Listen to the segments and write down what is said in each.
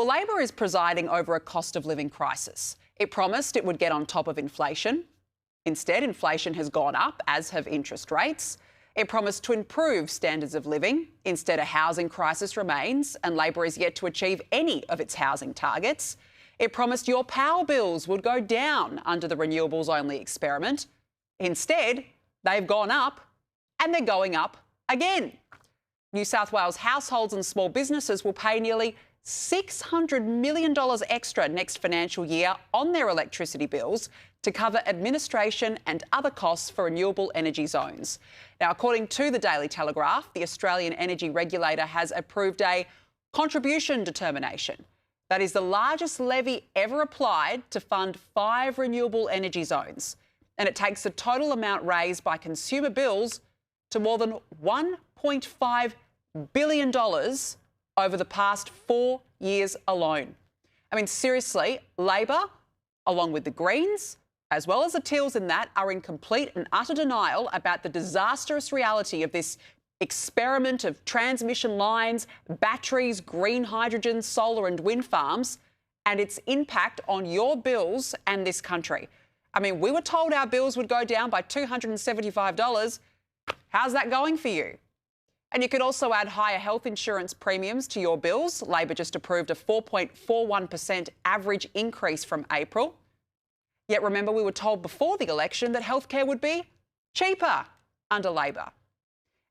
Well, Labor is presiding over a cost of living crisis. It promised it would get on top of inflation. Instead, inflation has gone up, as have interest rates. It promised to improve standards of living. Instead, a housing crisis remains, and Labor is yet to achieve any of its housing targets. It promised your power bills would go down under the renewables-only experiment. Instead, they've gone up, and they're going up again. New South Wales households and small businesses will pay nearly $600 million extra next financial year on their electricity bills to cover administration and other costs for renewable energy zones. Now, according to the Daily Telegraph, the Australian Energy Regulator has approved a contribution determination. That is the largest levy ever applied to fund 5 renewable energy zones. And it takes the total amount raised by consumer bills to more than $1.5 billion over the past 4 years alone. I mean, seriously, Labor, along with the Greens, as well as the Teals in that, are in complete and utter denial about the disastrous reality of this experiment of transmission lines, batteries, green hydrogen, solar and wind farms, and its impact on your bills and this country. I mean, we were told our bills would go down by $275. How's that going for you? And you could also add higher health insurance premiums to your bills. Labor just approved a 4.41% average increase from April. Yet remember, we were told before the election that healthcare would be cheaper under Labor.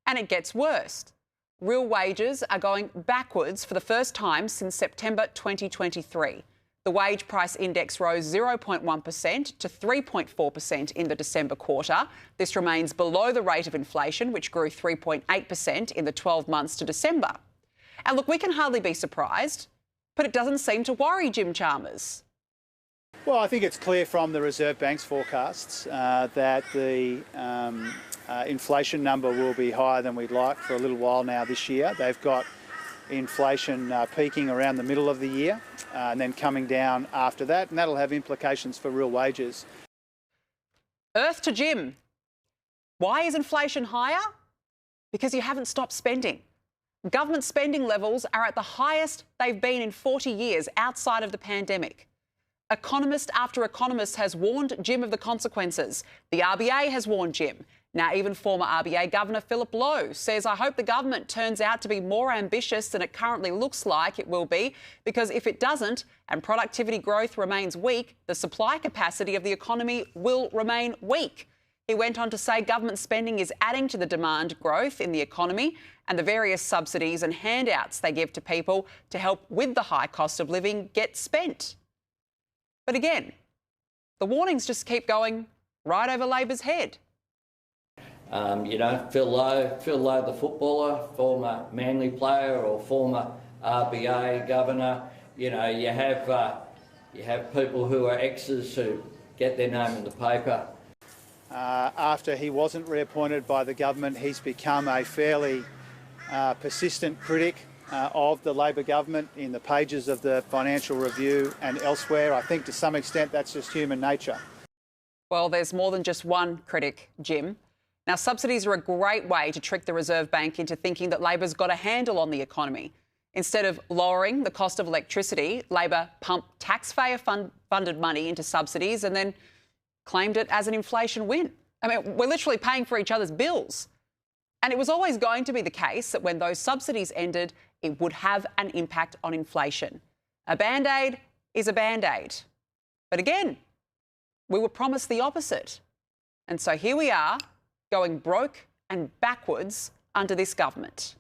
And it gets worse. Real wages are going backwards for the first time since September 2023. The wage price index rose 0.1% to 3.4% in the December quarter. This remains below the rate of inflation, which grew 3.8% in the 12 months to December. And look, we can hardly be surprised, but it doesn't seem to worry Jim Chalmers. Well, I think it's clear from the Reserve Bank's forecasts that the inflation number will be higher than we'd like for a little while now this year. They've got inflation peaking around the middle of the year and then coming down after that, and that'll have implications for real wages. Earth to Jim. Why is inflation higher? Because you haven't stopped spending. Government spending levels are at the highest they've been in 40 years outside of the pandemic. Economist after economist has warned Jim of the consequences. The RBA has warned Jim. Now, even former RBA Governor Philip Lowe says, I hope the government turns out to be more ambitious than it currently looks like it will be, because if it doesn't and productivity growth remains weak, the supply capacity of the economy will remain weak. He went on to say government spending is adding to the demand growth in the economy and the various subsidies and handouts they give to people to help with the high cost of living get spent. But again, the warnings just keep going right over Labor's head. Phil Lowe, the footballer, former Manly player or former RBA governor. You have people who are exes who get their name in the paper. After he wasn't reappointed by the government, he's become a fairly persistent critic of the Labor government in the pages of the Financial Review and elsewhere. I think to some extent that's just human nature. Well, there's more than just one critic, Jim. Now, subsidies are a great way to trick the Reserve Bank into thinking that Labor's got a handle on the economy. Instead of lowering the cost of electricity, Labor pumped taxpayer-funded money into subsidies and then claimed it as an inflation win. I mean, we're literally paying for each other's bills. And it was always going to be the case that when those subsidies ended, it would have an impact on inflation. A Band-Aid is a Band-Aid. But again, we were promised the opposite. And so here we are, going broke and backwards under this government.